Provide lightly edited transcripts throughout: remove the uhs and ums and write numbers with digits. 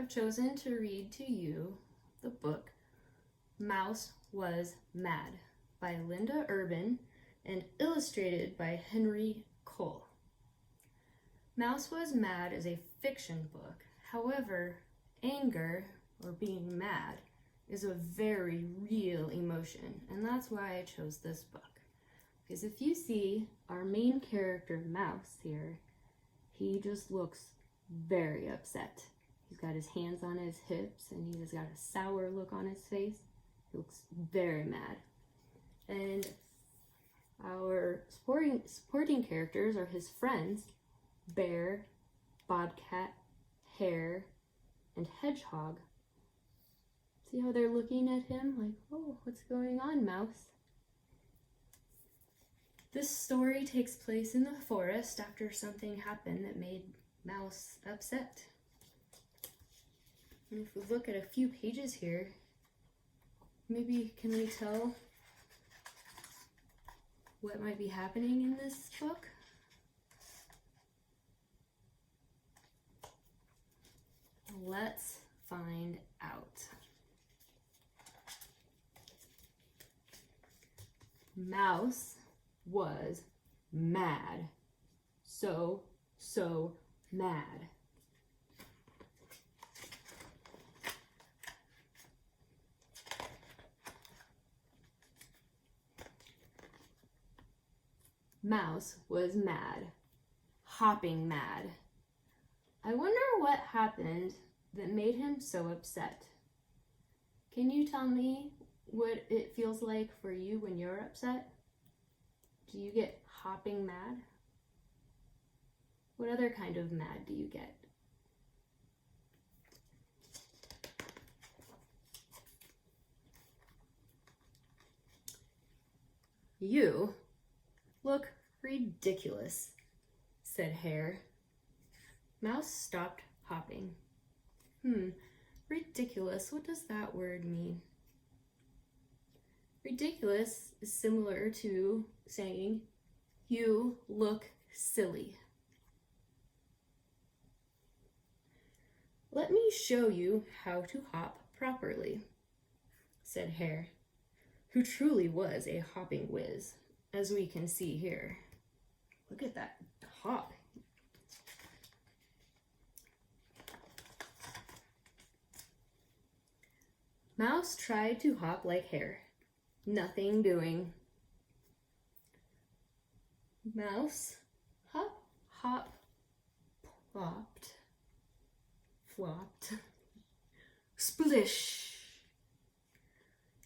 have chosen to read to you the book Mouse Was Mad by Linda Urban and illustrated by Henry Cole. Mouse Was Mad is a fiction book. However, anger, or being mad, is a very real emotion, and that's why I chose this book. Because if you see our main character, Mouse, here, he just looks very upset. He's got his hands on his hips, and he's got a sour look on his face. He looks very mad. And our supporting characters are his friends, Bear, Bobcat, Hare, and Hedgehog. See how they're looking at him like, oh, what's going on, Mouse? This story takes place in the forest after something happened that made Mouse upset. And if we look at a few pages here, maybe can we tell what might be happening in this book? Let's find out. Mouse was mad. So mad. Mouse was mad. Hopping mad. I wonder what happened that made him so upset. Can you tell me what it feels like for you when you're upset? Do you get hopping mad? What other kind of mad do you get? You look ridiculous, said Hare. Mouse stopped hopping. Ridiculous, what does that word mean? Ridiculous is similar to saying, you look silly. Let me show you how to hop properly, said Hare, who truly was a hopping whiz, as we can see here. Look at that hop. Mouse tried to hop like Hare. Nothing doing. Mouse hop, hop, plopped, flopped, splish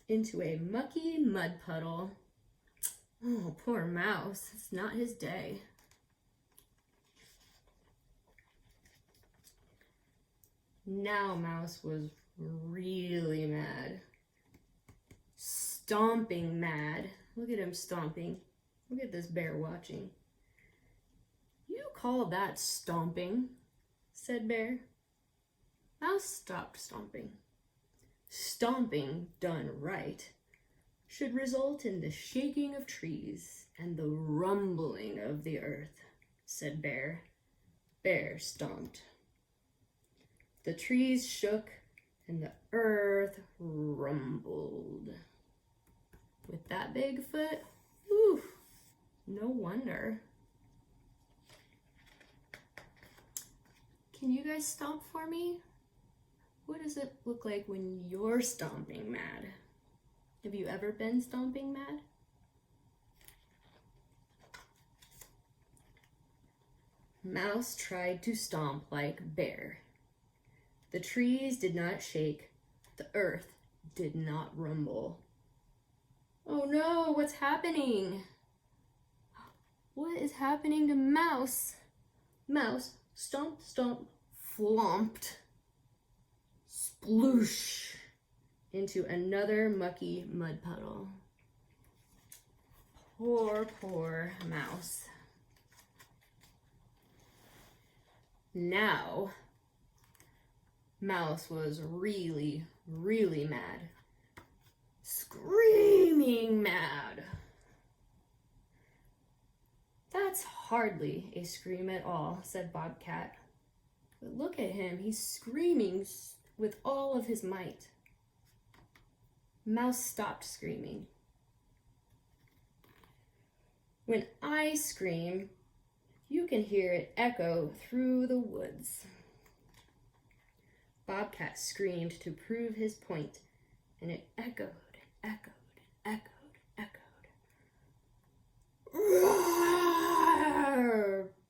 into a mucky mud puddle. Oh, poor Mouse. It's not his day. Now Mouse was really mad. Stomping mad. Look at him stomping. Look at this bear watching. You call that stomping, said Bear. Mouse stopped stomping. Stomping done right should result in the shaking of trees and the rumbling of the earth, said Bear. Bear stomped. The trees shook and the earth rumbled. With that big foot, whew, no wonder. Can you guys stomp for me? What does it look like when you're stomping mad? Have you ever been stomping mad? Mouse tried to stomp like Bear. The trees did not shake. The earth did not rumble. Oh no, what's happening? What is happening to Mouse? Mouse stomped, stomped, flomped, sploosh into another mucky mud puddle. Poor Mouse. Now, Mouse was really mad. Screaming mad. That's hardly a scream at all, said Bobcat. But look at him, he's screaming with all of his might. Mouse stopped screaming. When I scream, you can hear it echo through the woods. Bobcat screamed to prove his point, and it echoed, echoed, echoed, echoed. Roar!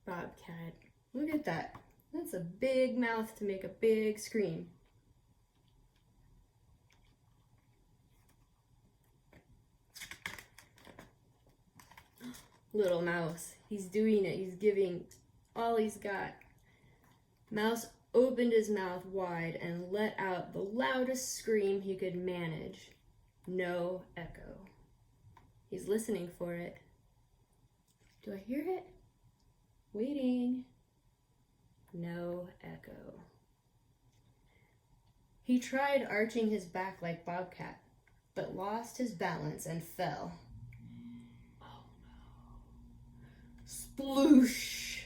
Bobcat. Look at that. That's a big mouth to make a big scream. Little Mouse, he's doing it. He's giving all he's got. Mouse opened his mouth wide and let out the loudest scream he could manage. No echo. He's listening for it. Do I hear it? Waiting. No echo. He tried arching his back like Bobcat, but lost his balance and fell. Oh no. Sploosh!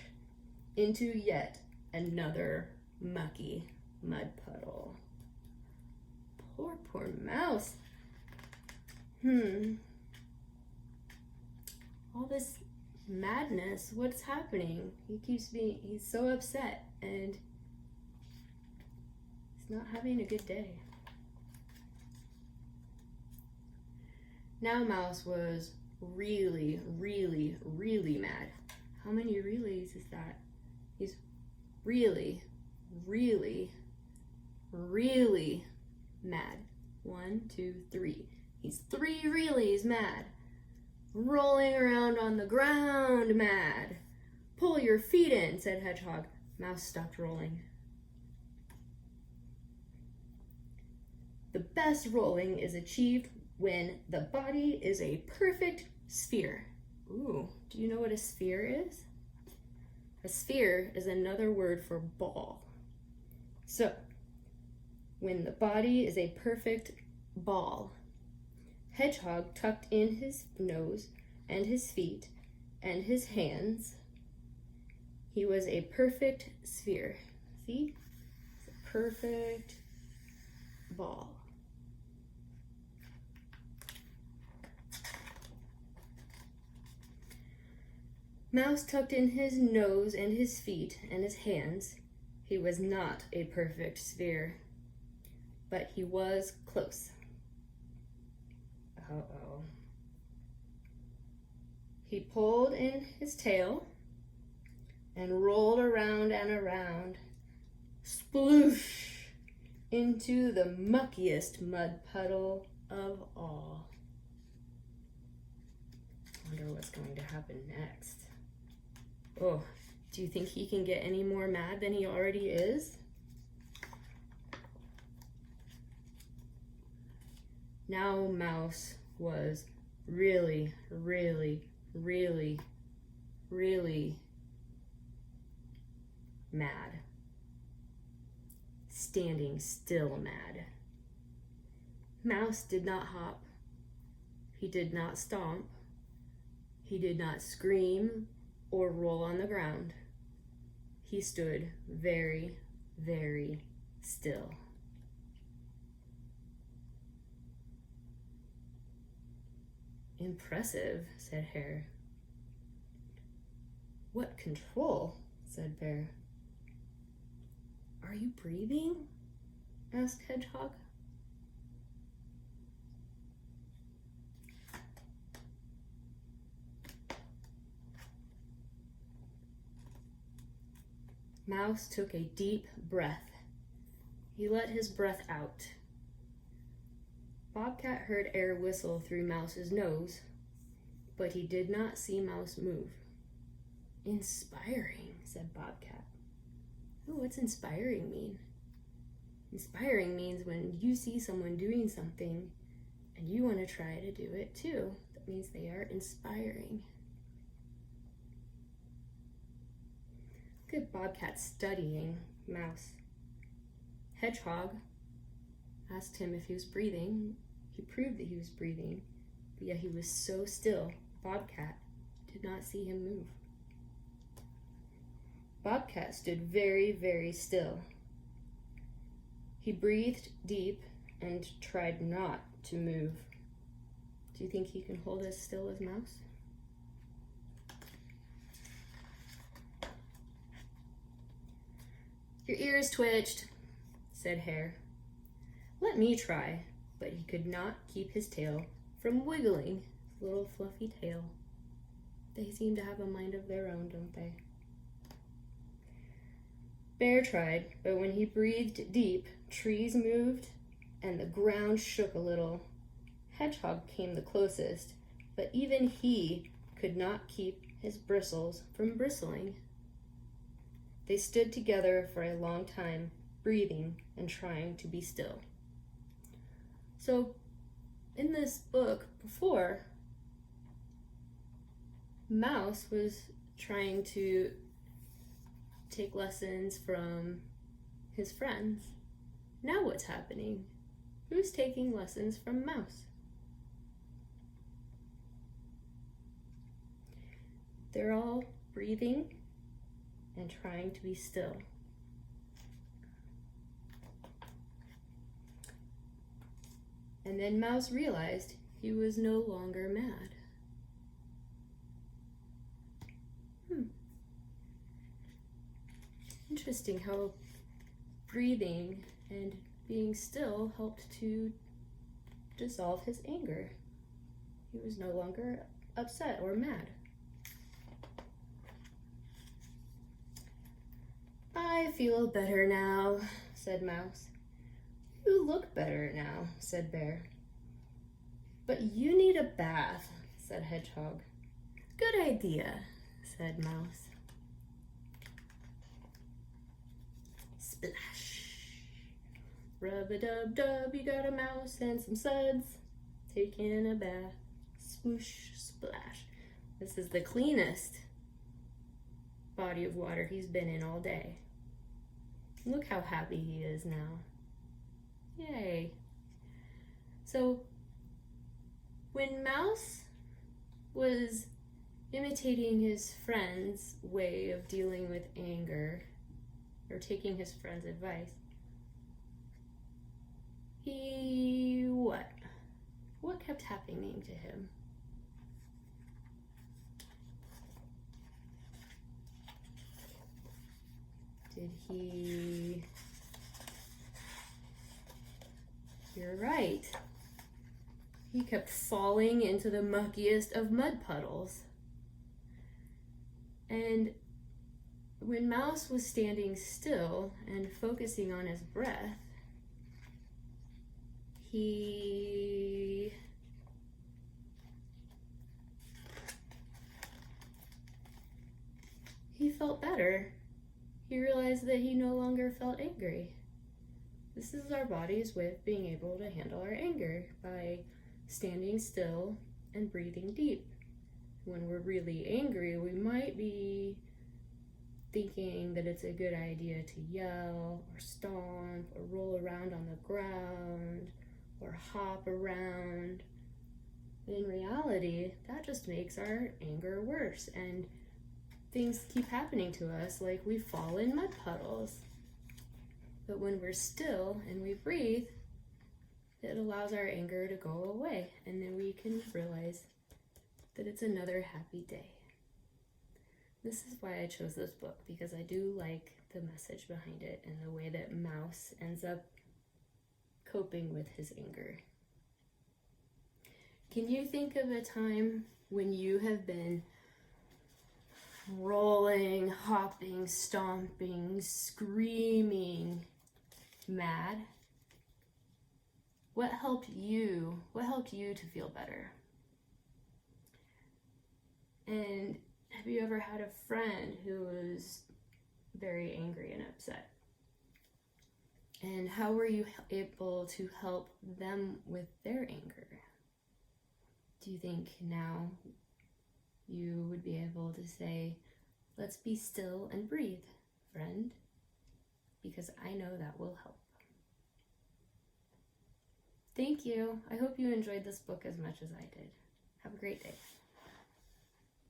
Into yet another mucky mud puddle. Poor Mouse. All this madness, what's happening? He's so upset and he's not having a good day. Now Mouse was really, really, really mad. How many reallys is that? He's really, really, really mad. 1, 2, 3. He's 3 reallys mad. Rolling around on the ground mad. Pull your feet in, said Hedgehog. Mouse stopped rolling. The best rolling is achieved when the body is a perfect sphere. Ooh, do you know what a sphere is? A sphere is another word for ball. So, when the body is a perfect ball, Hedgehog tucked in his nose and his feet and his hands. He was a perfect sphere. See? It's a perfect ball. Mouse tucked in his nose and his feet and his hands. He was not a perfect sphere, but he was close. Uh-oh. He pulled in his tail and rolled around and around, sploosh, into the muckiest mud puddle of all. I wonder what's going to happen next. Oh, do you think he can get any more mad than he already is? Now Mouse was really, really, really, really mad. Standing still mad. Mouse did not hop. He did not stomp. He did not scream or roll on the ground. He stood very, very still. Impressive, said Hare. What control, said Bear. Are you breathing? Asked Hedgehog. Mouse took a deep breath. He let his breath out. Bobcat heard air whistle through Mouse's nose, but he did not see Mouse move. Inspiring, said Bobcat. Oh, what's inspiring mean? Inspiring means when you see someone doing something and you want to try to do it too. That means they are inspiring. Good Bobcat studying Mouse. Hedgehog asked him if he was breathing. He proved that he was breathing, but yet he was so still, Bobcat did not see him move. Bobcat stood very, very still. He breathed deep and tried not to move. Do you think he can hold as still as Mouse? Your ears twitched, said Hare. Let me try. But he could not keep his tail from wiggling, his little fluffy tail. They seem to have a mind of their own, don't they? Bear tried, but when he breathed deep, trees moved and the ground shook a little. Hedgehog came the closest, but even he could not keep his bristles from bristling. They stood together for a long time, breathing and trying to be still. So, in this book before, Mouse was trying to take lessons from his friends. Now what's happening? Who's taking lessons from Mouse? They're all breathing and trying to be still. And then Mouse realized he was no longer mad. Interesting how breathing and being still helped to dissolve his anger. He was no longer upset or mad. I feel better now, said Mouse. You look better now, said Bear. But you need a bath, said Hedgehog. Good idea, said Mouse. Splash. Rub-a-dub-dub, you got a mouse and some suds. Taking a bath. Swoosh, splash. This is the cleanest body of water he's been in all day. Look how happy he is now. Yay. So, when Mouse was imitating his friend's way of dealing with anger, or taking his friend's advice, what kept happening to him? Did he... You're right. He kept falling into the muckiest of mud puddles. And when Mouse was standing still and focusing on his breath, he felt better. He realized that he no longer felt angry. This is our body's way of being able to handle our anger, by standing still and breathing deep. When we're really angry, we might be thinking that it's a good idea to yell or stomp or roll around on the ground or hop around. But in reality, that just makes our anger worse, and things keep happening to us, like we fall in mud puddles. But when we're still and we breathe, it allows our anger to go away, and then we can realize that it's another happy day. This is why I chose this book, because I do like the message behind it and the way that Mouse ends up coping with his anger. Can you think of a time when you have been rolling, hopping, stomping, screaming, mad? What helped you to feel better? And have you ever had a friend who was very angry and upset? And how were you able to help them with their anger? Do you think now you would be able to say, let's be still and breathe, friend? Because I know that will help. Thank you. I hope you enjoyed this book as much as I did. Have a great day.